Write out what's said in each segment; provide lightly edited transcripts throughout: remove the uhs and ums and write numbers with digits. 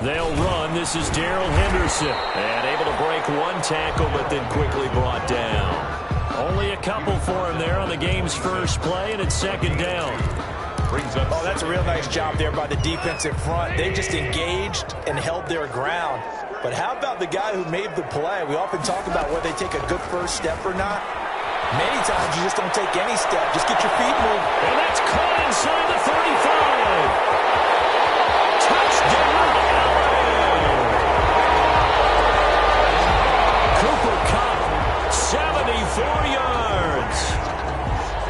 They'll run. This is Darrell Henderson. And able to break one tackle, but then quickly brought down. Only a couple for him there on the game's first play, and it's second down. Oh, that's a real nice job there by the defensive front. They just engaged and held their ground. But how about the guy who made the play? We often talk about whether they take a good first step or not. Many times you just don't take any step. Just get your feet moving. And that's caught inside the 35. Touchdown, LA! Cooper Kupp, 74 yards.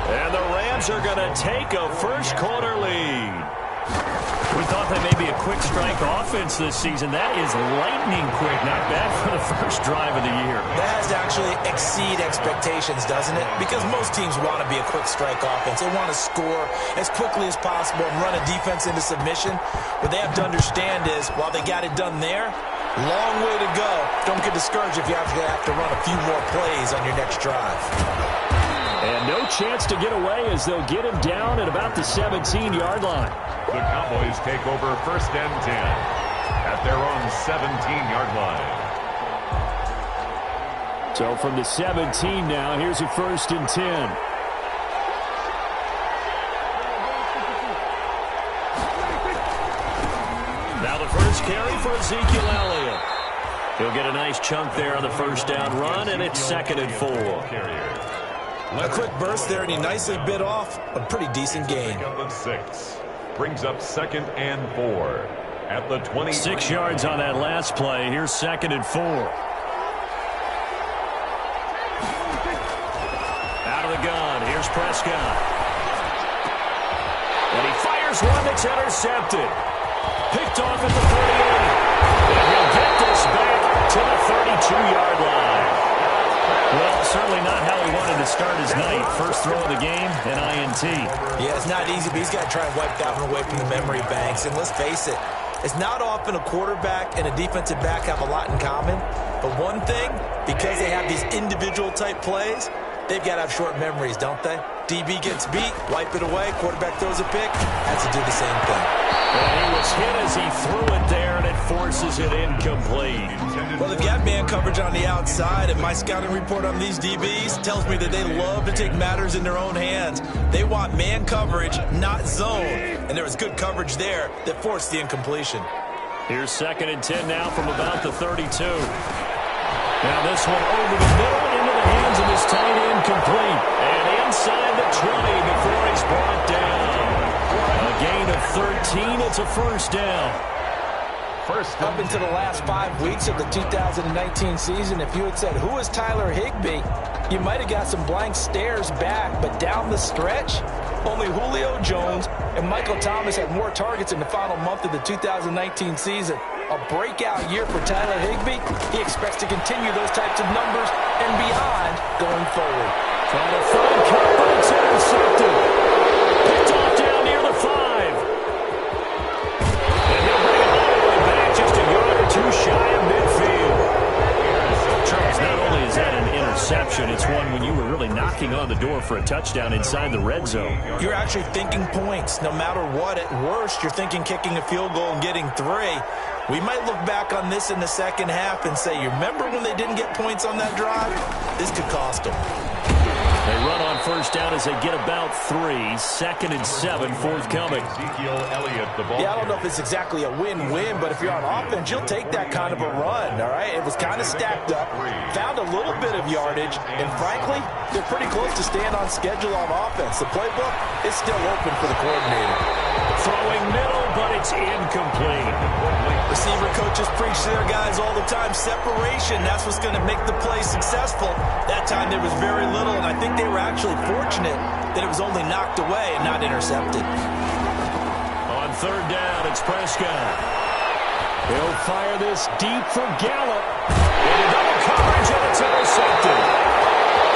And the Rams are going to take a first-quarter lead. We thought that may be a quick strike offense this season. That is lightning quick. Not bad for the first drive of the year. That has to actually exceed expectations, doesn't it? Because most teams want to be a quick strike offense. They want to score as quickly as possible and run a defense into submission. What they have to understand is, while they got it done there, long way to go. Don't get discouraged if you actually have to run a few more plays on your next drive. And no chance to get away as they'll get him down at about the 17-yard line. The Cowboys take over first and 10 at their own 17-yard line. So from the 17 now, here's a first and 10. Now the first carry for Ezekiel Elliott. He'll get a nice chunk there on the first down run, and it's second and 4. A quick burst there, and he nicely bit off a pretty decent gain. 6 brings up second and 4 at the 20. 6 yards on that last play. Here's second and 4. Out of the gun. Here's Prescott. And he fires one that's intercepted. Picked off at the 38. And he'll get this back to the 32-yard line. Well, certainly not how he wanted to start his night. First throw of the game, an INT. Yeah, it's not easy, but he's got to try and wipe that one away from the memory banks. And let's face it, it's not often a quarterback and a defensive back have a lot in common. But one thing, because they have these individual type plays, they've got to have short memories, don't they? DB gets beat, wipe it away, quarterback throws a pick, has to do the same thing. And he was hit as he threw it there, and it forces it incomplete. Well, they've got man coverage on the outside, and my scouting report on these DBs tells me that they love to take matters in their own hands. They want man coverage, not zone. And there was good coverage there that forced the incompletion. Here's second and 10 now from about the 32. Now this one over the middle into the hands of his tight end, complete. And inside the 20 before he's brought down. A gain of 13. It's a first down. Up into the last 5 weeks of the 2019 season, if you had said, who is Tyler Higbee, you might have got some blank stares back. But down the stretch, only Julio Jones and Michael Thomas had more targets in the final month of the 2019 season. A breakout year for Tyler Higbee. He expects to continue those types of numbers and beyond going forward. Trying to find Kupp, but it's intercepted. Picked off down near the 5. And he'll bring it all the way back, just a yard or two shy of midfield. Charles, not only is that an interception, it's one when you were really knocking on the door for a touchdown inside the red zone. You're actually thinking points. No matter what, at worst, you're thinking kicking a field goal and getting 3. We might look back on this in the second half and say, you remember when they didn't get points on that drive? This could cost them. They run on first down as they get about 3. Second and 7 forthcoming. Ezekiel Elliott, the ball. Yeah, I don't know if it's exactly a win-win, but if you're on offense, you'll take that kind of a run, all right? It was kind of stacked up, found a little bit of yardage, and frankly, they're pretty close to staying on schedule on offense. The playbook is still open for the coordinator. Throwing middle, but it's incomplete. Receiver coaches preach to their guys all the time. Separation, that's what's going to make the play successful. That time there was very little, and I think they were actually fortunate that it was only knocked away and not intercepted. On third down, it's Prescott. He'll fire this deep for Gallup. Into double coverage, and it's intercepted.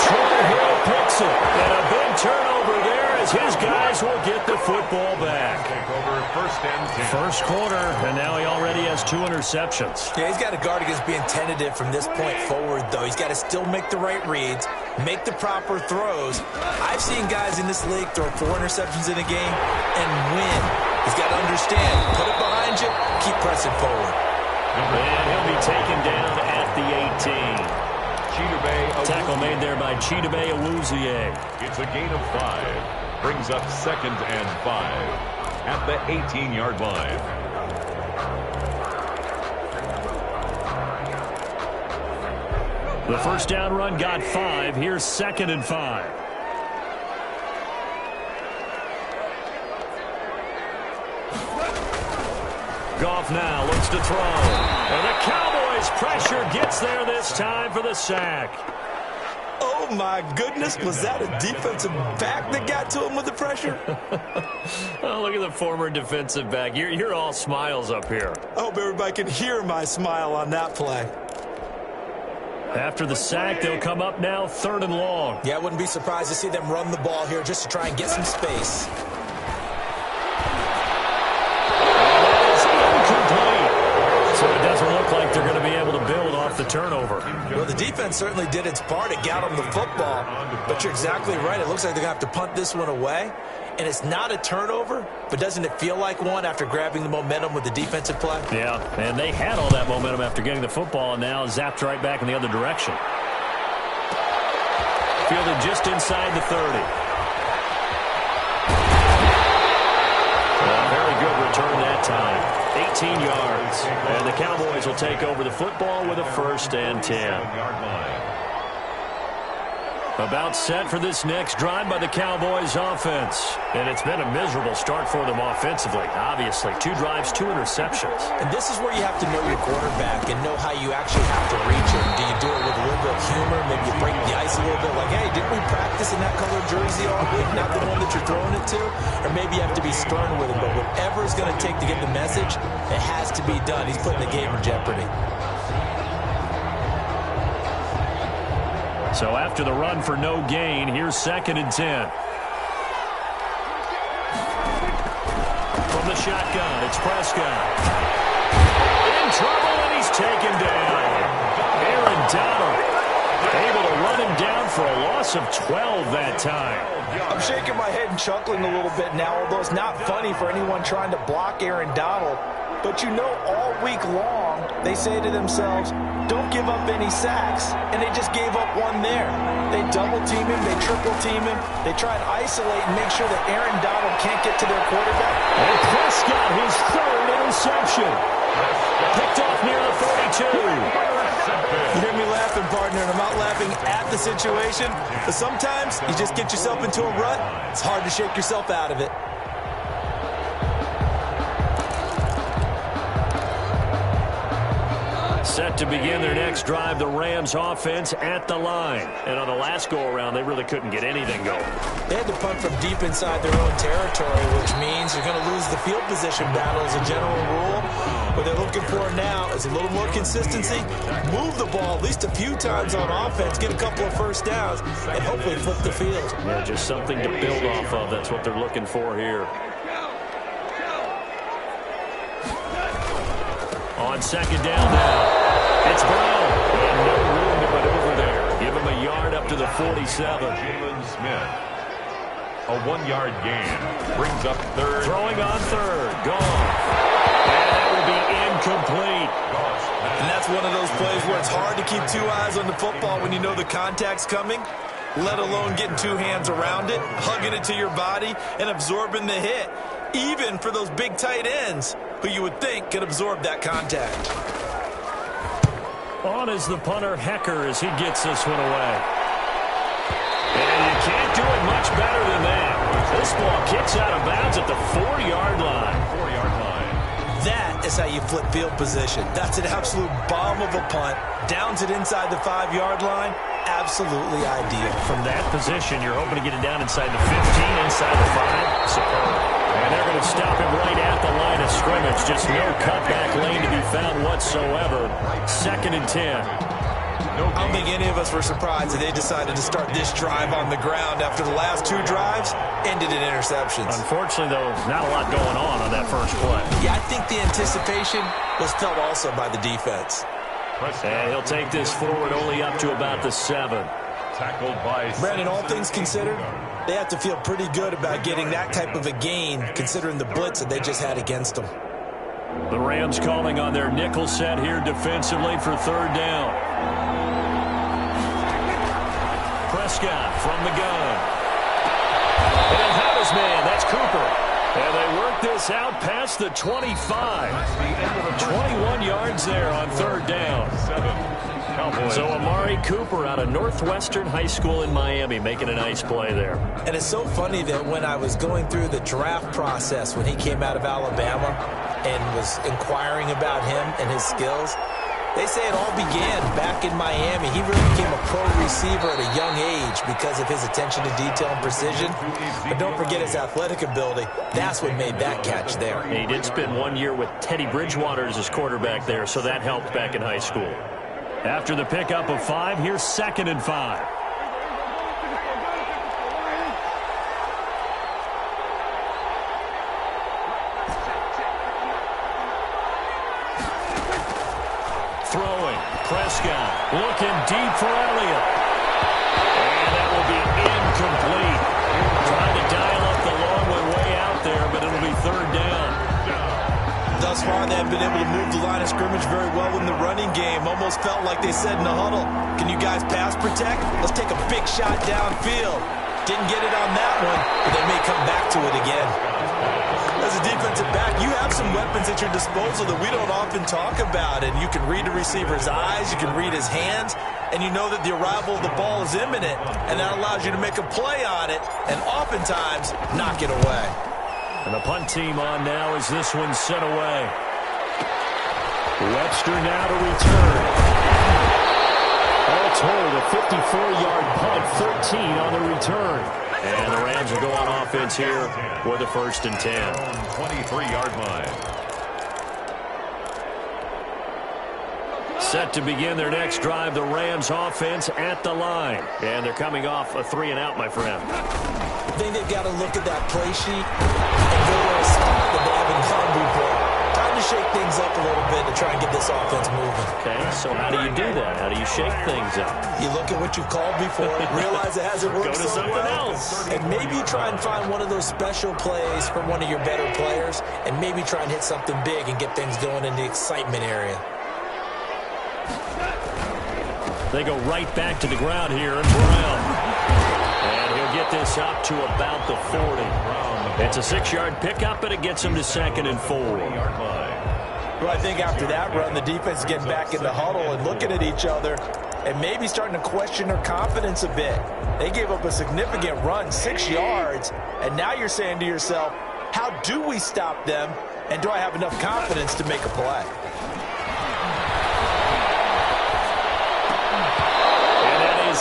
Troy Hill picks it, and a big turnover there as his guys will get the football back. Take over first and 10. First quarter, and now he already has 2 interceptions. Yeah, he's got to guard against being tentative from this point forward, though. He's got to still make the right reads, make the proper throws. I've seen guys in this league throw 4 interceptions in a game and win. He's got to understand, put it behind you, keep pressing forward. And he'll be taken down at the 18. Tackle made there by Chidobe Awuzie. It's a gain of 5. Brings up 2nd and 5 at the 18-yard line. The first down run got 5. Here's 2nd and 5. Goff now looks to throw. And the Cowboys pressure gets there this time for the sack. Oh, my goodness. Was that a defensive back that got to him with the pressure? Oh, look at the former defensive back. You're all smiles up here. I hope everybody can hear my smile on that play. After the sack, they'll come up now 3rd and long. Yeah, I wouldn't be surprised to see them run the ball here just to try and get some space. So it doesn't look like they're going to be able to build off the turnover. Well, the defense certainly did its part. It got them the football. But you're exactly right. It looks like they're going to have to punt this one away. And it's not a turnover, but doesn't it feel like one after grabbing the momentum with the defensive play? Yeah, and they had all that momentum after getting the football, and now zapped right back in the other direction. Fielded just inside the 30. Very good return that time. 18 yards. And the Cowboys will take over the football with a 1st and 10. About set for this next drive by the Cowboys offense. And it's been a miserable start for them offensively. Obviously, 2 drives, 2 interceptions. And this is where you have to know your quarterback and know how you actually have to reach him. Do you do it with a little bit of humor? Maybe you break the ice a little bit like, hey, didn't we practice in that colored jersey all week? Not the one that you're throwing it to? Or maybe you have to be stern with him. But whatever it's going to take to get the message, it has to be done. He's putting the game in jeopardy. So after the run for no gain, here's 2nd and 10. From the shotgun, it's Prescott. In trouble, and he's taken down. Aaron Donald able to run him down for a loss of 12 that time. I'm shaking my head and chuckling a little bit now, although it's not funny for anyone trying to block Aaron Donald. But you know, all week long, they say to themselves, don't give up any sacks. And they just gave up one there. They double-team him. They triple-team him. They try and isolate and make sure that Aaron Donald can't get to their quarterback. And Prescott, his 3rd interception. Picked off near the 42. You hear me laughing, partner, and I'm not laughing at the situation. But sometimes you just get yourself into a rut. It's hard to shake yourself out of it. Set to begin their next drive, the Rams offense at the line. And on the last go-around, they really couldn't get anything going. They had to punt from deep inside their own territory, which means you're going to lose the field position battle as a general rule. What they're looking for now is a little more consistency, move the ball at least a few times on offense, get a couple of first downs, and hopefully flip the field. Yeah, just something to build off of. That's what they're looking for here. On 2nd down now. It's Brown. And no room to maneuver there. Give him a yard up to the 47. Jalen Smith. A 1-yard gain. Brings up 3rd. Throwing on 3rd. Gone. And that will be incomplete. And that's one of those plays where it's hard to keep 2 eyes on the football when you know the contact's coming, let alone getting 2 hands around it, hugging it to your body, and absorbing the hit. Even for those big tight ends who you would think could absorb that contact. On is the punter, Hecker, as he gets this one away. And you can't do it much better than that. This ball kicks out of bounds at the 4-yard line. 4-yard line. That is how you flip field position. That's an absolute bomb of a punt. Downs it inside the 5-yard line. Absolutely ideal. From that position, you're hoping to get it down inside the 15, inside the 5. Superb. And they're going to stop him right at the line of scrimmage. Just no cutback lane to be found whatsoever. 2nd and 10. I don't think any of us were surprised that they decided to start this drive on the ground after the last 2 drives ended in interceptions. Unfortunately, though, not a lot going on that first play. Yeah, I think the anticipation was felt also by the defense. And he'll take this forward only up to about the 7. Tackled by Brandon, all things considered, they have to feel pretty good about getting that type of a gain, considering the blitz that they just had against them. The Rams calling on their nickel set here defensively for third down. Prescott from the gun. And he'll have his man. That's Cooper. And they work this out past the 25. 21 yards there on third down. So Amari Cooper out of Northwestern High School in Miami making a nice play there. And it's so funny that when I was going through the draft process when he came out of Alabama and was inquiring about him and his skills, they say it all began back in Miami. He really became a pro receiver at a young age because of his attention to detail and precision. But don't forget his athletic ability. That's what made that catch there. He did spend 1 year with Teddy Bridgewater as his quarterback there, so that helped back in high school. After the pickup of 5, here's 2nd and 5. Throwing, Prescott looking deep for Elliott. And that will be incomplete. Trying to dial up the long way out there, but it'll be third down. Thus far, they have been able to move the line of scrimmage very well in the running game. Almost felt like they said in the huddle, can you guys pass protect? Let's take a big shot downfield. Didn't get it on that one, but they may come back to it again. As a defensive back, you have some weapons at your disposal that we don't often talk about. And you can read a receiver's eyes, you can read his hands, and you know that the arrival of the ball is imminent. And that allows you to make a play on it and oftentimes knock it away. And the punt team on now as this one's sent away. Webster now to return. All told, a 54-yard punt, 13 on the return. And the Rams will go on offense here with a 1st and 10. 23-yard line. Set to begin their next drive, the Rams offense at the line. And they're coming off a 3-and-out, my friend. I think they've got to look at that play sheet and go to a spot that they haven't gone before. Time to shake things up a little bit to try and get this offense moving. Okay, so how do you do that? How do you shake things up? You look at what you've called before, realize it hasn't worked Go to so something well, else. and maybe try and find one of those special plays from one of your better players, and maybe try and hit something big and get things going in the excitement area. They go right back to the ground here, and Brown. And he'll get this up to about the 40. It's a 6-yard pickup, and it gets him to 2nd and 4. Well, I think after that run, the defense is getting back in the huddle and looking at each other and maybe starting to question their confidence a bit. They gave up a significant run, 6 yards, and now you're saying to yourself, how do we stop them, and do I have enough confidence to make a play?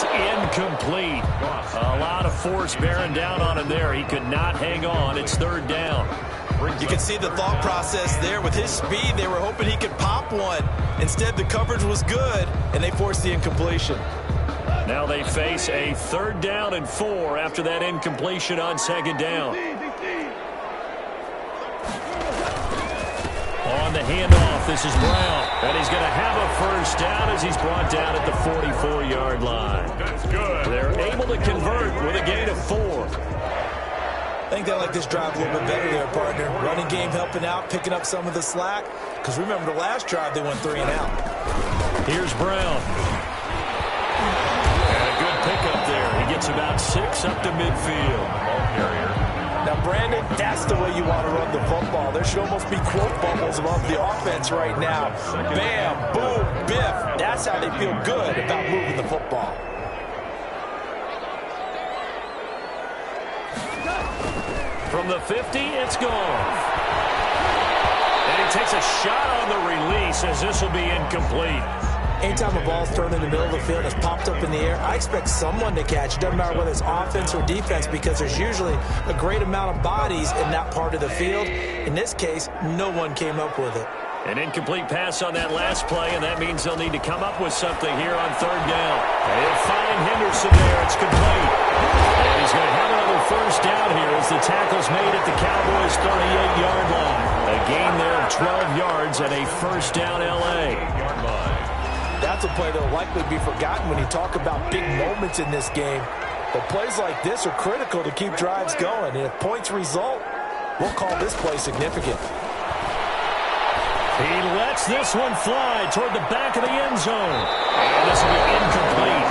Incomplete. A lot of force bearing down on him there. He could not hang on. It's 3rd down. You can see the thought process there. With his speed, they were hoping he could pop one. Instead, the coverage was good, and they forced the incompletion. Now they face a 3rd down and 4 after that incompletion on 2nd down. On the handoff, this is Brown. And he's going to have a 1st down as he's brought down at the 44-yard line. That's good. They're able to convert with a gain of 4. I think they like this drive a little bit better there, partner. Running game helping out, picking up some of the slack. Because remember, the last drive, they went 3-and-out. Here's Brown. And a good pickup there. He gets about 6 up to midfield. Ball carrier. Now, Brandon, that's the way you want to run the football. There should almost be quote bubbles above the offense right now. Bam, boom, biff. That's how they feel good about moving the football. From the 50, it's gone. And he takes a shot on the release as this will be incomplete. Anytime a ball's thrown in the middle of the field and it's popped up in the air, I expect someone to catch. It doesn't matter whether it's offense or defense because there's usually a great amount of bodies in that part of the field. In this case, no one came up with it. An incomplete pass on that last play, and that means they'll need to come up with something here on 3rd down. They'll find Henderson there. It's complete. And he's going to have another 1st down here as the tackle's made at the Cowboys' 38-yard line. A gain there of 12 yards and a 1st down L.A. That's a play that will likely be forgotten when you talk about big moments in this game. But plays like this are critical to keep drives going. And if points result, we'll call this play significant. He lets this one fly toward the back of the end zone. And this will be incomplete.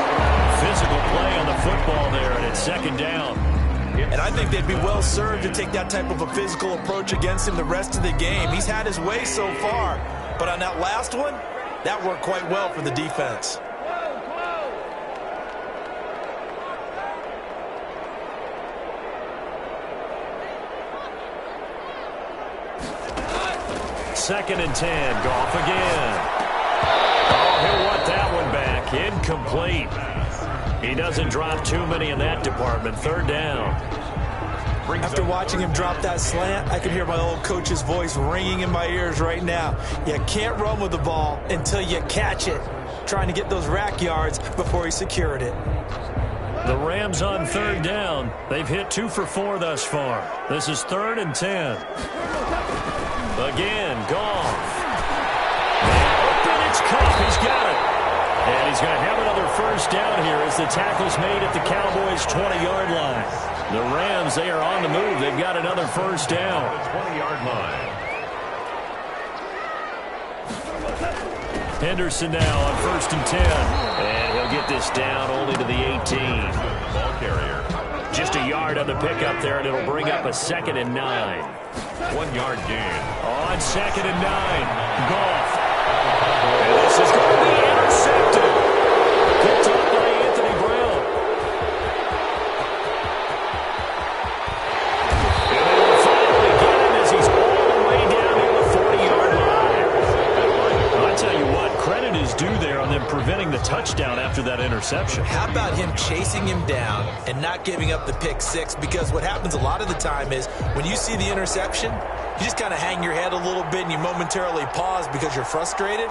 Physical play on the football there, and it's second down. And I think they'd be well served to take that type of a physical approach against him the rest of the game. He's had his way so far. But on that last one, that worked quite well for the defense. Second and 10. Goff again. Oh, he'll want that one back. Incomplete. He doesn't drop too many in that department. Third down. After watching him drop that slant, I can hear my old coach's voice ringing in my ears right now. You can't run with the ball until you catch it. Trying to get those rack yards before he secured it. The Rams on third down. They've hit 2 for 4 thus far. This is 3rd and 10. Again, Goff. Open, it's Cup. He's got it. And he's going to have another first down here as the tackle's made at the Cowboys' 20-yard line. The Rams, they are on the move. They've got another first down. 20-yard line. Henderson now on 1st and 10. And he'll get this down only to the 18. Ball carrier. Just a yard on the pickup there, and it'll bring up a 2nd and 9. 1-yard gain. On 2nd and 9. Goff. And this is going to be intercepted. Picked up by Anthony Brown. And they will finally get him as he's all the way down near the 40-yard line. Well, I tell you what, credit is due there on them preventing the touchdown after that interception. How about him chasing him down and not giving up the pick six? Because what happens a lot of the time is when you see the interception, you just kind of hang your head a little bit and you momentarily pause because you're frustrated.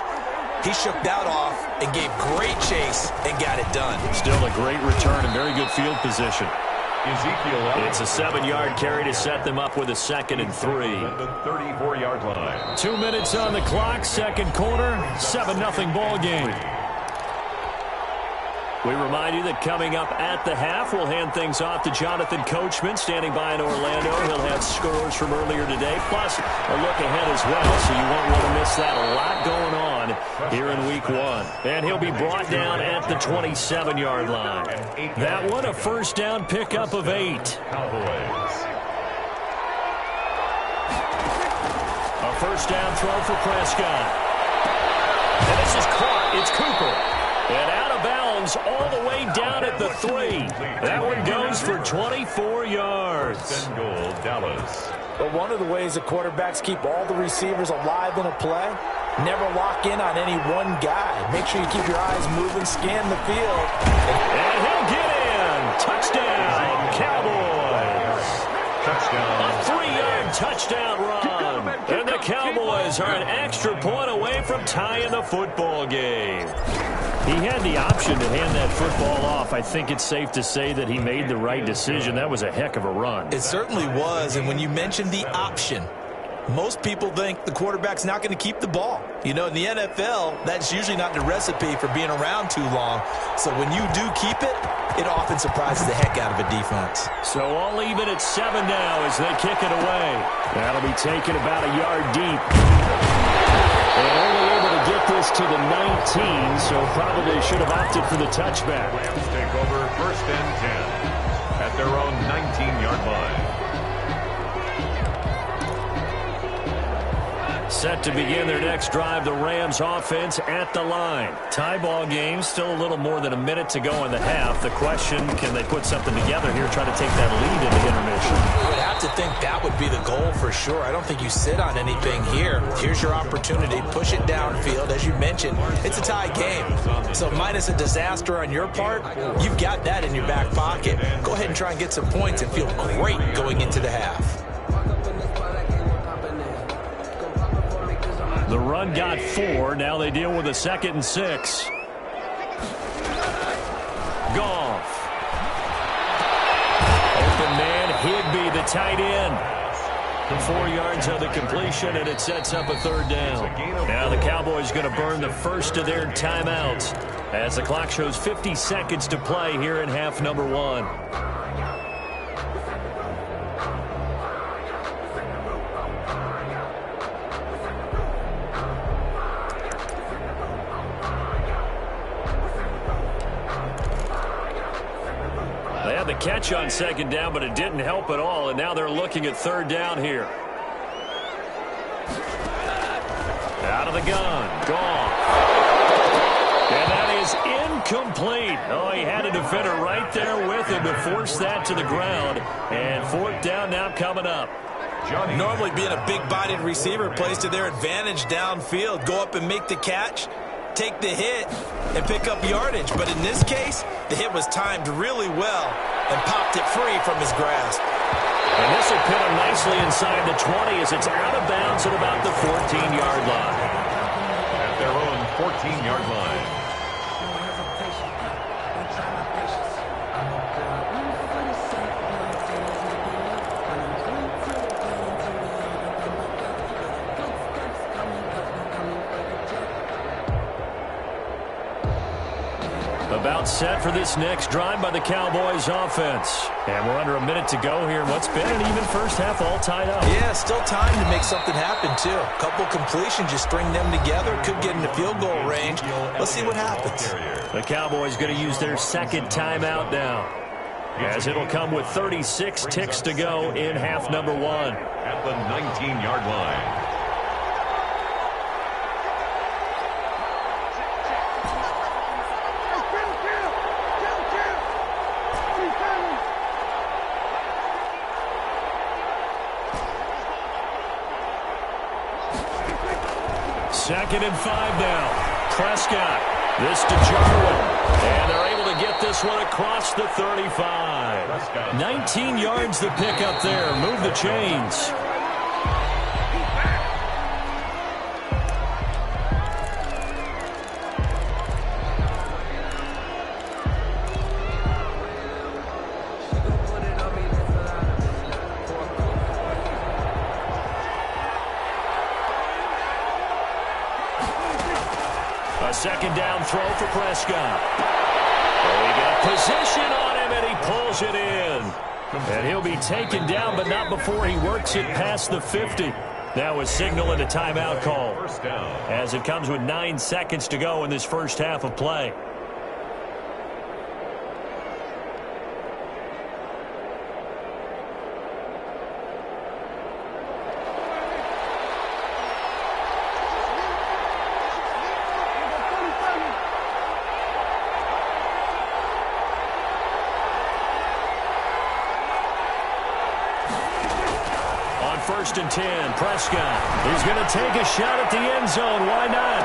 He shook that off and gave great chase and got it done. Still a great return and very good field position. Ezekiel. It's a 7-yard carry to set them up with a 2nd and 3. At the 34-yard line. 2 minutes on the clock, second quarter, 7-0 ball game. We remind you that coming up at the half, we'll hand things off to Jonathan Coachman, standing by in Orlando. He'll have scores from earlier today, plus a look ahead as well, so you won't want to miss that. A lot going on here in Week 1. And he'll be brought down at the 27-yard line. That one, a first down pickup of 8. Cowboys. A first down throw for Prescott. And this is caught. It's Cooper. And out of bounds all the way down at the 3. That one goes for 24 yards. First and goal, Dallas. But one of the ways that quarterbacks keep all the receivers alive in a play, never lock in on any one guy. Make sure you keep your eyes moving, scan the field. And he'll get in. Touchdown, Cowboys. Touchdown. A 3-yard touchdown run. And the Cowboys are an extra point away from tying the football game. He had the option to hand that football off. I think it's safe to say that he made the right decision. That was a heck of a run. It certainly was, and when you mentioned the option, most people think the quarterback's not going to keep the ball. You know, in the NFL, that's usually not the recipe for being around too long. So when you do keep it, it often surprises the heck out of a defense. So all even at 7 now as they kick it away. That'll be taken about a yard deep. And only able to get this to the 19, so probably should have opted for the touchback. Rams take over 1st and 10 at their own 19-yard line. Set to begin their next drive, the Rams offense at the line. Tie ball game, still a little more than a minute to go in the half. The question, can they put something together here, try to take that lead into intermission? I would have to think that would be the goal for sure. I don't think you sit on anything here. Here's your opportunity. Push it downfield. As you mentioned, it's a tie game. So minus a disaster on your part, you've got that in your back pocket. Go ahead and try and get some points and feel great going into the half. The run got 4. Now they deal with a 2nd and 6. Goff. Open man, Higbee, the tight end. 4 yards on the completion, and it sets up a third down. Now the Cowboys going to burn the first of their timeouts as the clock shows 50 seconds to play here in half number 1. They had the catch on second down, but it didn't help at all, and now they're looking at third down here. Out of the gun. Gone. And that is incomplete. Oh, he had a defender right there with him to force that to the ground. And fourth down now coming up. Normally being a big-bodied receiver plays to their advantage downfield. Go up and make the catch, take the hit, and pick up yardage. But in this case, the hit was timed really well and popped it free from his grasp. And this will pin him nicely inside the 20 as it's out of bounds at about the 14-yard line. At their own 14-yard line. About set for this next drive by the Cowboys offense. And we're under a minute to go here. What's been an even first half all tied up. Yeah, still time to make something happen, too. A couple completions, you string them together, could get into field goal range. Let's see what happens. The Cowboys going to use their second timeout now, as it'll come with 36 ticks to go in half number 1. At the 19-yard line. Second and 5 now. Prescott. This to Jarwin. And they're able to get this one across the 35. 19 yards the pick up there. Move the chains. A second down throw for Prescott. Oh, he got position on him, and he pulls it in. And he'll be taken down, but not before he works it past the 50. That was signaling a timeout call, as it comes with 9 seconds to go in this first half of play. First and 10, Prescott. He's going to take a shot at the end zone. Why not?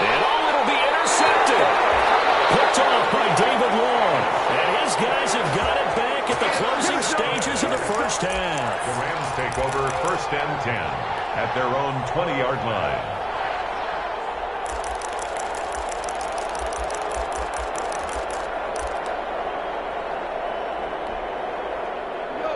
And it'll be intercepted. Picked off by David Long. And his guys have got it back at the closing stages of the first half. The Rams take over first and 10 at their own 20-yard line.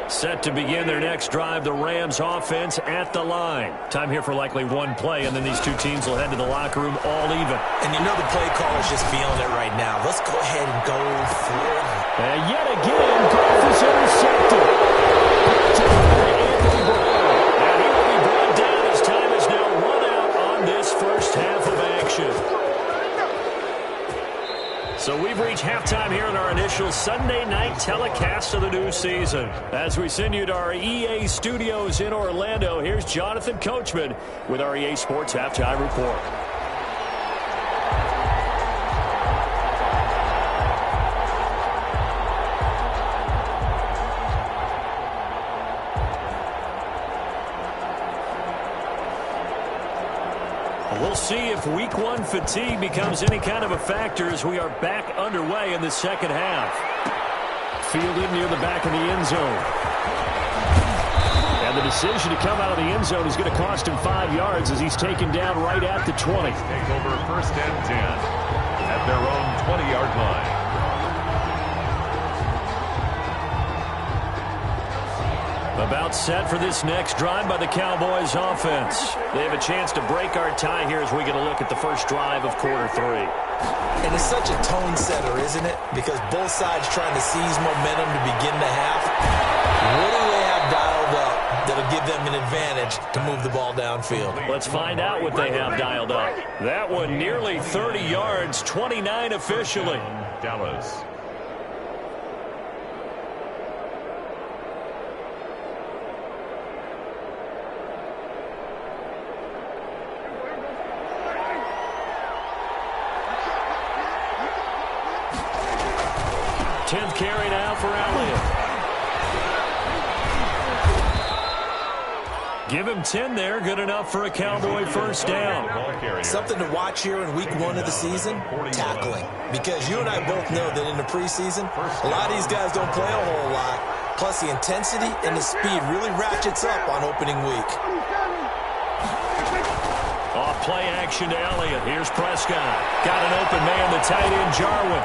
Set to begin their next drive, the Rams offense at the line. Time here for likely one play, and then these two teams will head to the locker room all even. And you know the play caller's just feeling it right now. Let's go ahead and go for it. And yet again, Goff is intercepted. And he will be brought down as time is now run out on this first half of action. So we've reached halftime here in our initial Sunday night telecast of the new season. As we send you to our EA studios in Orlando, here's Jonathan Coachman with our EA Sports Halftime Report. We'll see if week one fatigue becomes any kind of a factor as we are back underway in the second half. Fielded near the back of the end zone. And the decision to come out of the end zone is going to cost him 5 yards as he's taken down right at the 20. Take over first and 10 at their own 20-yard line. About set for this next drive by the Cowboys offense. They have a chance to break our tie here as we get a look at the first drive of quarter 3. And it's such a tone setter, isn't it? Because both sides trying to seize momentum to begin the half. What do they have dialed up that'll give them an advantage to move the ball downfield? Let's find out what they have dialed up. That one nearly 30 yards, 29 officially. Dallas. Tenth carry now for Elliott. Give him 10 there. Good enough for a Cowboy first down. Something to watch here in week 1 of the season, tackling. Because you and I both know that in the preseason, a lot of these guys don't play a whole lot. Plus, the intensity and the speed really ratchets up on opening week. Off play action to Elliott. Here's Prescott. Got an open man, the tight end, Jarwin.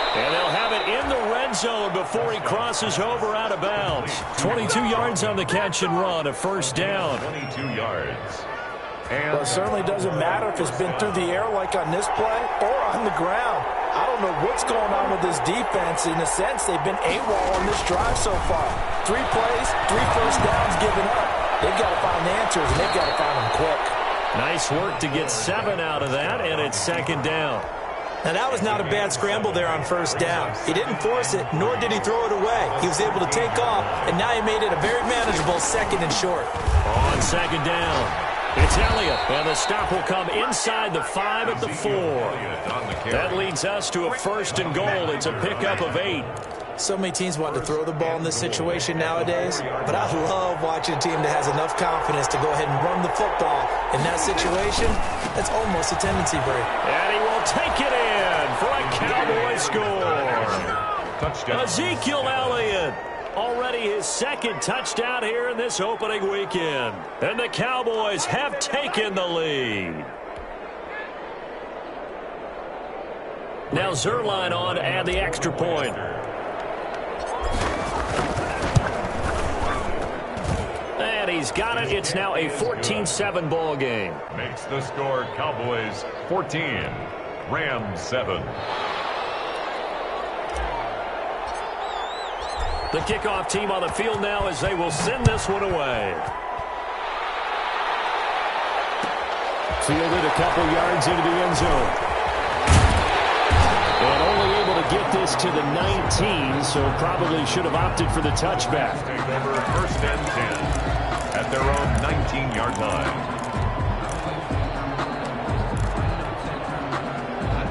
And they'll have it in the red zone before he crosses over out of bounds. 22 yards on the catch and run, a first down. 22 yards. Well, it certainly doesn't matter if it's been through the air like on this play or on the ground. I don't know what's going on with this defense. In a sense, they've been AWOL on this drive so far. 3 plays, 3 first downs given up. They've got to find answers, and they've got to find them quick. Nice work to get 7 out of that, and it's second down. Now, that was not a bad scramble there on first down. He didn't force it, nor did he throw it away. He was able to take off, and now he made it a very manageable second and short. On second down, it's Elliott, and the stop will come inside the 5 at the 4. That leads us to a first and goal. It's a pickup of 8. So many teams want to throw the ball in this situation nowadays, but I love watching a team that has enough confidence to go ahead and run the football. In that situation, that's almost a tendency break. And he will take it in for a Cowboy score. Touchdown. Ezekiel Elliott, already his second touchdown here in this opening weekend. And the Cowboys have taken the lead. Now Zerline on to add the extra point. And he's got it. It's now a 14-7 ball game. Makes the score Cowboys 14, Rams 7. The kickoff team on the field now as they will send this one away. Fielded a couple yards into the end zone. And only able to get this to the 19, so probably should have opted for the touchback. Take over first and 10 at their own 19-yard line.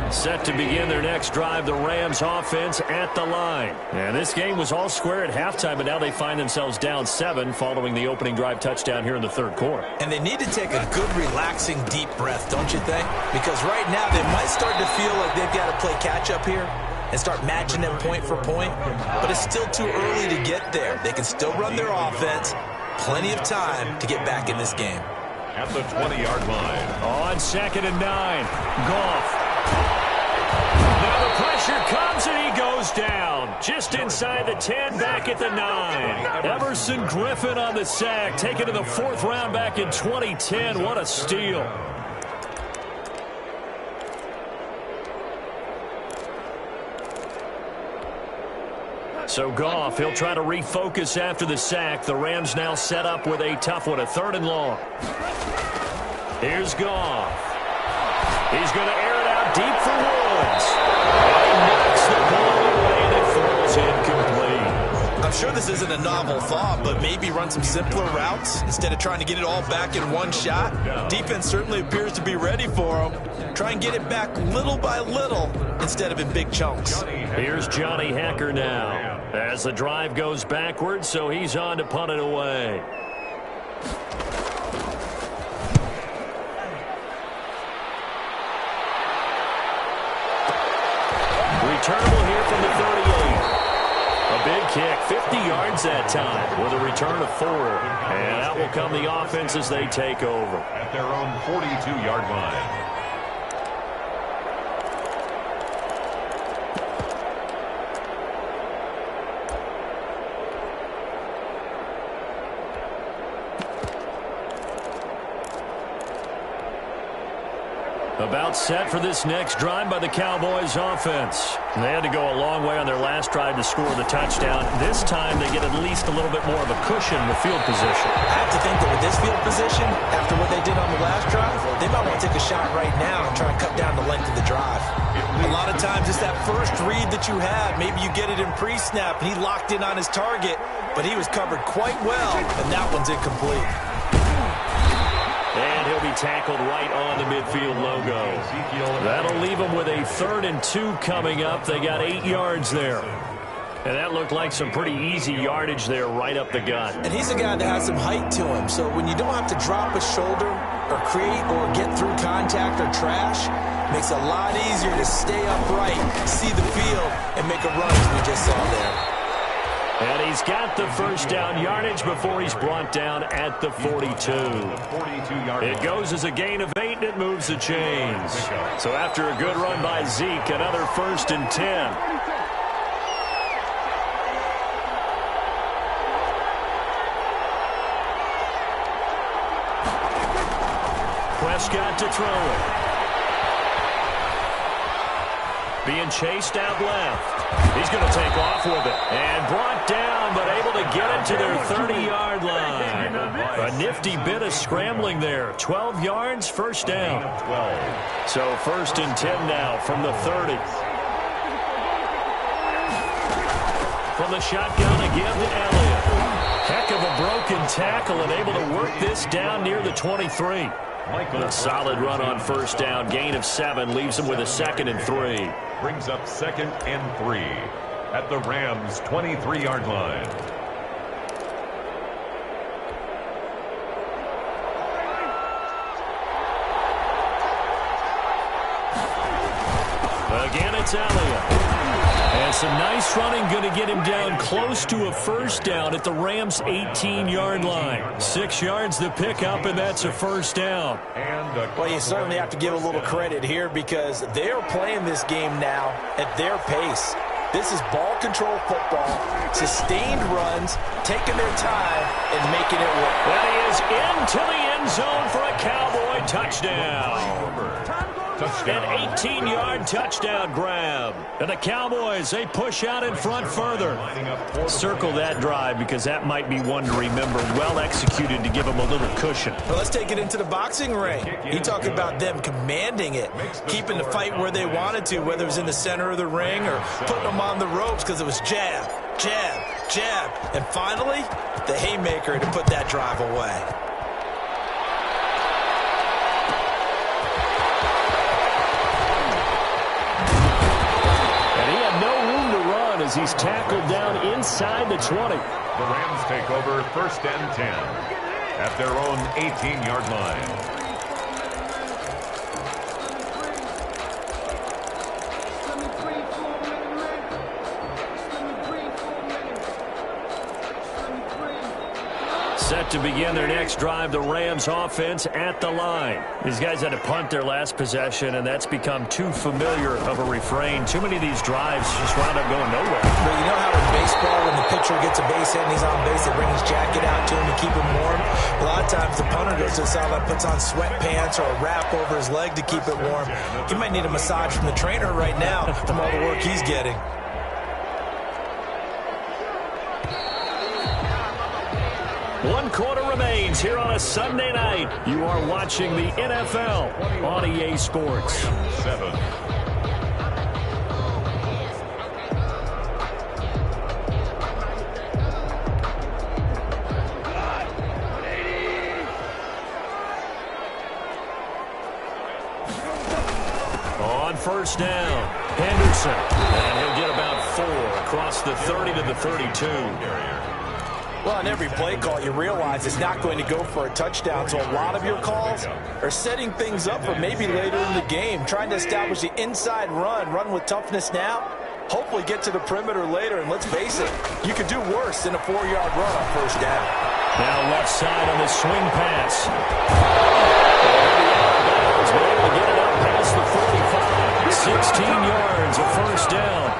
Set to begin their next drive, the Rams offense at the line. And this game was all square at halftime, but now they find themselves down 7 following the opening drive touchdown here in the third quarter. And they need to take a good, relaxing, deep breath, don't you think? Because right now they might start to feel like they've got to play catch-up here and start matching them point for point. But it's still too early to get there. They can still run their offense. Plenty of time to get back in this game. At the 20-yard line. On second and 9, Goff. Now the pressure comes and he goes down. Just inside the 10, back at the 9. Everson Griffin on the sack, taken to the 4th round back in 2010. What a steal. So Goff, he'll try to refocus after the sack. The Rams now set up with a tough one, a 3rd and long. Here's Goff. He's going to air it out deep for Woods. And he knocks the ball away and it falls incomplete. I'm sure this isn't a novel thought, but maybe run some simpler routes instead of trying to get it all back in one shot. Defense certainly appears to be ready for them. Try and get it back little by little instead of in big chunks. Here's Johnny Hacker now as the drive goes backwards, so he's on to punt it away. Returnable here from the 38. A big kick, 50 yards that time with a return of 4. And out will come the offense as they take over. At their own 42-yard line. About set for this next drive by the Cowboys offense. They had to go a long way on their last drive to score the touchdown. This time they get at least a little bit more of a cushion with field position. I have to think that with this field position, after what they did on the last drive, they might want to take a shot right now and try and cut down the length of the drive. A lot of times it's that first read that you have. Maybe you get it in pre-snap and he locked in on his target, but he was covered quite well, and that one's incomplete. And he'll be tackled right on the midfield logo. That'll leave him with a 3rd and 2 coming up. They got 8 yards there. And that looked like some pretty easy yardage there right up the gut. And he's a guy that has some height to him, so when you don't have to drop a shoulder or create or get through contact or trash, makes it a lot easier to stay upright, see the field, and make a run as we just saw there. And he's got the first down yardage before he's brought down at the 42. It goes as a gain of 8, and it moves the chains. So after a good run by Zeke, another 1st and 10. Prescott to throw it. Being chased out left. He's going to take off with it. And brought down, but able to get it to their 30-yard line. A nifty bit of scrambling there. 12 yards, first down. So 1st and 10 now from the 30. From the shotgun again to Elliott. Heck of a broken tackle and able to work this down near the 23. A solid run on first down. Gain of 7 leaves him with a 2nd and 3. Brings up 2nd and 3 at the Rams' 23-yard line. Again, it's Elliott. And some nice running going to get him down close to a first down at the Rams' 18-yard line. 6 yards the pickup, and that's a first down. Well, you certainly have to give a little credit here because they're playing this game now at their pace. This is ball control football, sustained runs, taking their time, and making it work. That is into the end zone for a Cowboy touchdown. An 18-yard touchdown grab. And the Cowboys, they push out in front further. Circle that drive because that might be one to remember. Well executed to give them a little cushion. Well, let's take it into the boxing ring. You talk about them commanding it, keeping the fight where they wanted to, whether it was in the center of the ring or putting them on the ropes because it was jab, jab, jab. And finally, the haymaker to put that drive away. As he's tackled down inside the 20. The Rams take over 1st and 10 at their own 18-yard line. Set to begin their next drive, the Rams offense at the line. These guys had to punt their last possession, and that's become too familiar of a refrain. Too many of these drives just wound up going nowhere. But you know how in baseball, when the pitcher gets a base hit and he's on base, they bring his jacket out to him to keep him warm? A lot of times the punter goes to the sideline, puts on sweatpants or a wrap over his leg to keep it warm. He might need a massage from the trainer right now from all the work he's getting. One quarter remains here on a Sunday night. You are watching the NFL on EA Sports. 7. On first down, Henderson. And he'll get about 4 across the 30 to the 32. Well, in every play call, you realize it's not going to go for a touchdown, so a lot of your calls are setting things up for maybe later in the game, trying to establish the inside run with toughness now, hopefully get to the perimeter later, and let's face it, you could do worse than a 4-yard run on first down. Now left side on the swing pass. Able to get it up past the 45. 16 yards, a first down.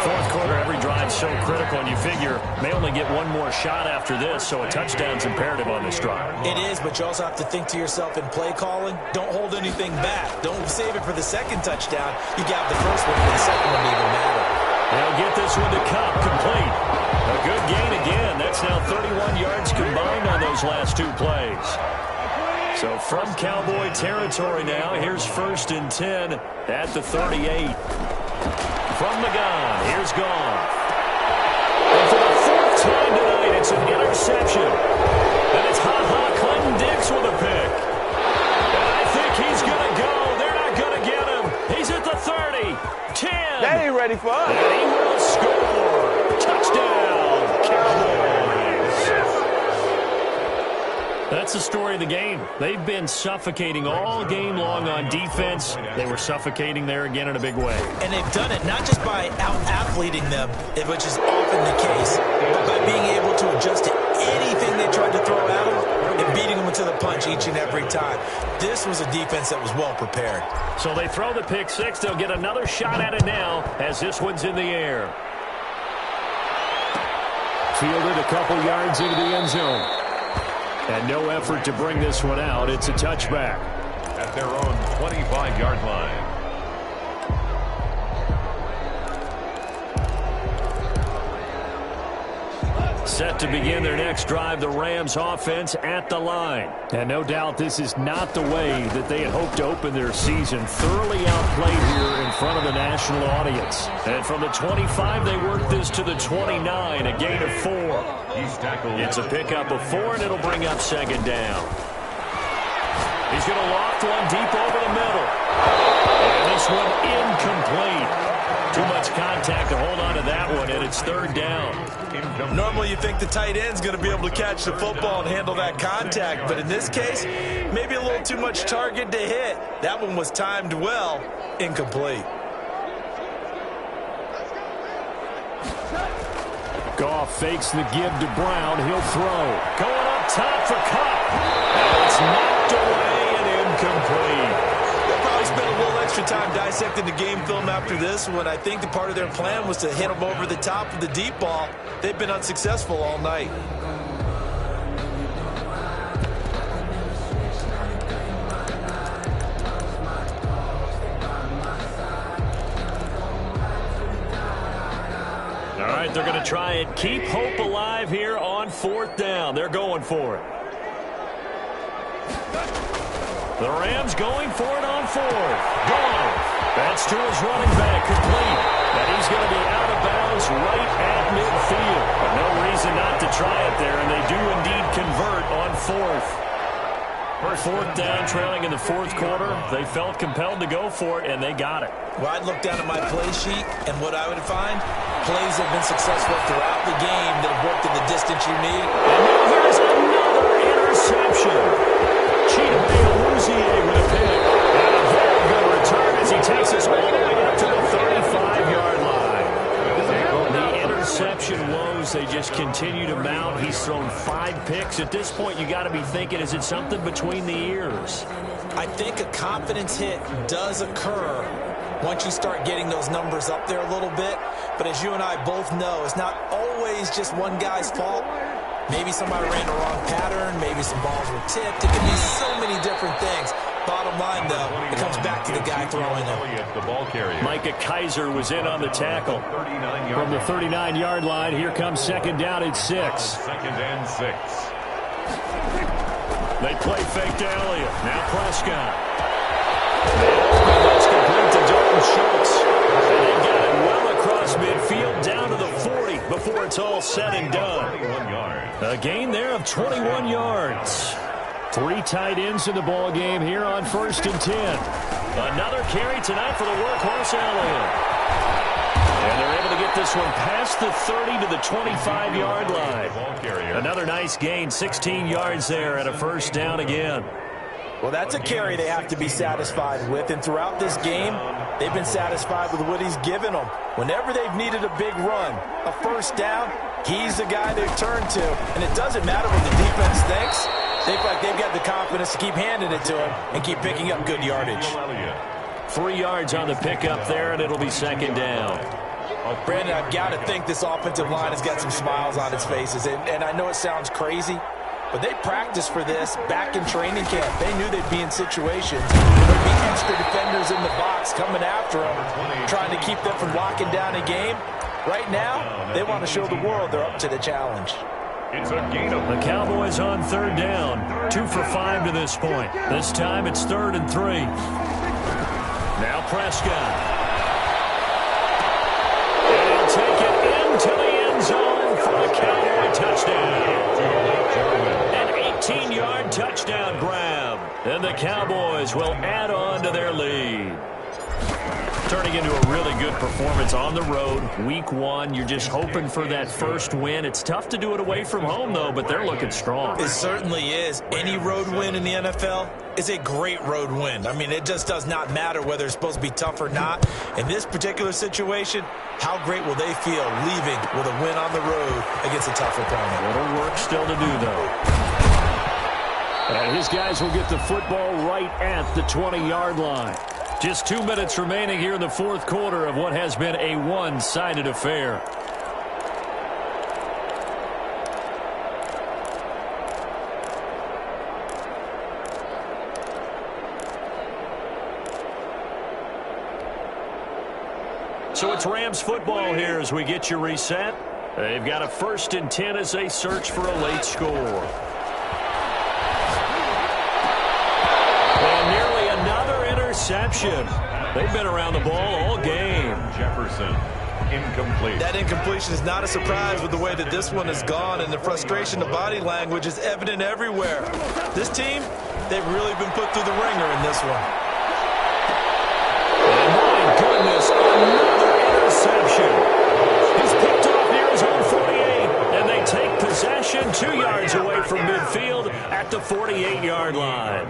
Fourth quarter, every drive so critical, and you figure may only get one more a shot after this, so a touchdown's imperative on this drive. It is, but you also have to think to yourself in play calling, don't hold anything back. Don't save it for the second touchdown. You got the first one for the second one to even matter. They'll get this one to Cup, complete. A good gain again. That's now 31 yards combined on those last two plays. So from Cowboy territory now, here's 1st and 10 at the 38. From the gun, here's Goff. And for the 4th time tonight, it's an interception. And it's Clinton Dix with a pick. And I think he's going to go. They're not going to get him. He's at the 30, 10. They ain't ready for us. And he will score. Touchdown, Cowboys. That's the story of the game. They've been suffocating all game long on defense. They were suffocating there again in a big way. And they've done it not just by out-athleting them, which is often the case, but by being able to adjust to anything they tried to throw at them and beating them to the punch each and every time. This was a defense that was well prepared. So they throw the pick six. They'll get another shot at it now as this one's in the air. Fielded a couple yards into the end zone. And no effort to bring this one out. It's a touchback. At their own 25-yard line. Set to begin their next drive, the Rams offense at the line. And no doubt this is not the way that they had hoped to open their season. Thoroughly outplayed here in front of the national audience. And from the 25, they work this to the 29, a gain of 4. He's tackled. It's a pickup of 4, and it'll bring up 2nd down. He's going to loft one deep over the middle. And this one incomplete. Too much contact to hold on to that one, and it's 3rd down. Normally you think the tight end's going to be able to catch the football and handle that contact, but in this case, maybe a little too much target to hit. That one was timed well, incomplete. Goff fakes the give to Brown. He'll throw. Going up top for Cup. And it's knocked away and incomplete. They'll probably spend a little extra time dissecting the game film after this one. I think the part of their plan was to hit them over the top of the deep ball. They've been unsuccessful all night. All right, they're going to try and keep hope alive here on 4th down. They're going for it. The Rams going for it on 4th. Gone. That's to his running back, complete. And he's going to be out of bounds right at midfield. But no reason not to try it there, and they do indeed convert on 4th. 4th down, trailing in the 4th quarter. They felt compelled to go for it, and they got it. Well, I'd look down at my play sheet, and what I would find, plays have been successful throughout the game that have worked in the distance you need. And now there's another interception. Cheetah Awuzie with a pick. And a very good return as he takes us all the way up to the 35-yard line. The interception woes, they just continue to mount. He's thrown 5 picks. At this point, you got to be thinking, is it something between the ears? I think a confidence hit does occur once you start getting those numbers up there a little bit. But as you and I both know, it's not always just one guy's fault. Maybe somebody ran the wrong pattern. Maybe some balls were tipped. It can be so many different things. Bottom line, though, it comes back to the guy throwing them. Micah Kaiser was in on the tackle. From the 39-yard line, here comes 2nd down at 6. 2nd and 6. They play fake to Elliott. Now Prescott. That's complete to Dalton Schultz. And they got it well across midfield down to the 40 before it's all said and done. A gain there of 21 yards. 3 tight ends in the ball game here on 1st and 10. Another carry tonight for the workhorse Elliott. And they're able to get this one past the 30 to the 25-yard line. Another nice gain, 16 yards there, and a 1st down again. Well, that's a carry they have to be satisfied with. And throughout this game, they've been satisfied with what he's given them. Whenever they've needed a big run, a 1st down, he's the guy they've turned to. And it doesn't matter what the defense thinks. They feel like they've got the confidence to keep handing it to him and keep picking up good yardage. 3 yards on the pickup there, and it'll be 2nd down. Brandon, I've got to think this offensive line has got some smiles on its faces. And I know it sounds crazy, but they practiced for this back in training camp. They knew they'd be in situations where there'd be extra defenders in the box coming after them, trying to keep them from locking down a game. Right now, they want to show the world they're up to the challenge. It's a gain of the Cowboys on third down. 2 for 5 to this point. This time it's 3rd and 3. Now Prescott. And take it into the end zone for a Cowboy touchdown. An 18-yard touchdown grab. And the Cowboys will add on to their lead. Turning into a really good performance on the road. Week 1, you're just hoping for that first win. It's tough to do it away from home, though, but they're looking strong. It certainly is. Any road win in the NFL is a great road win. I mean, it just does not matter whether it's supposed to be tough or not. In this particular situation, how great will they feel leaving with a win on the road against a tough opponent? Little work still to do, though. And his guys will get the football right at the 20-yard line. Just 2 minutes remaining here in the fourth quarter of what has been a one-sided affair. So it's Rams football here as we get you reset. They've got a 1st and 10 as they search for a late score. Interception. They've been around the ball all game. Jefferson, incomplete. That incompletion is not a surprise with the way that this one has gone, and the frustration of body language is evident everywhere. This team, they've really been put through the ringer in this one. And my goodness, another interception. He's picked off near his own 48, and they take possession 2 yards away from midfield at the 48-yard line.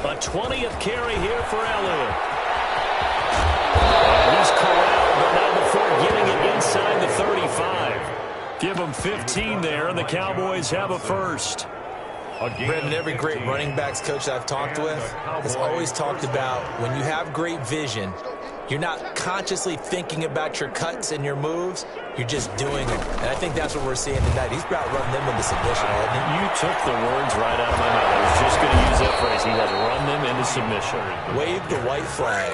A 20th carry here for Elliott. He's corralled, but not before getting it inside the 35. Give him 15 there, and the Cowboys have a first. Brandon, every great running backs coach that I've talked with has always talked about when you have great vision, you're not consciously thinking about your cuts and your moves. You're just doing them. And I think that's what we're seeing tonight. He's about running them into submission, hasn't he? You took the words right out of my mouth. I was just going to use that phrase. He has run them into submission. Wave the white flag.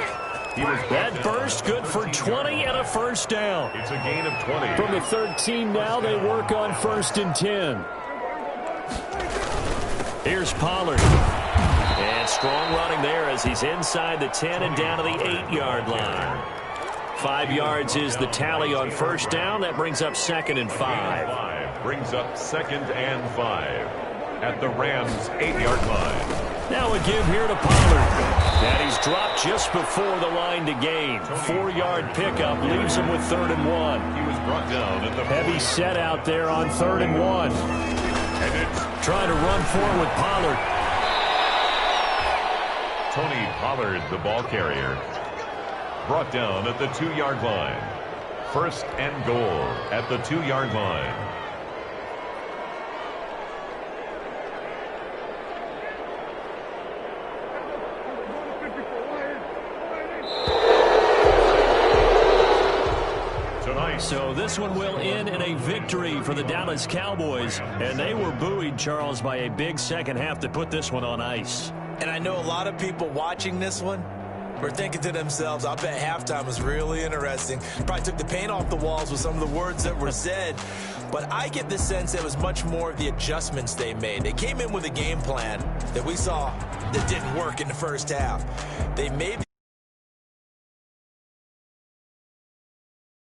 That burst good for 20 and a first down. It's a gain of 20. From the 13 now, they work on 1st and 10. Here's Pollard. And strong running there as he's inside the 10 and down to the 8-yard line. 5 yards is the tally on first down. That brings up 2nd and 5. Brings up 2nd and 5 at the Rams' 8-yard line. Now a give here to Pollard. And he's dropped just before the line to gain. 4-yard pickup leaves him with 3rd and 1. He was brought down at the heavy set out there on 3rd and 1. And it's trying to run forward with Pollard. Tony Pollard, the ball carrier. Brought down at the 2-yard line. 1st and goal at the 2-yard line. So this one will end in a victory for the Dallas Cowboys. And they were buoyed, Charles, by a big second half to put this one on ice. And I know a lot of people watching this one were thinking to themselves, I bet halftime was really interesting. Probably took the paint off the walls with some of the words that were said. But I get the sense it was much more of the adjustments they made. They came in with a game plan that we saw that didn't work in the first half. They made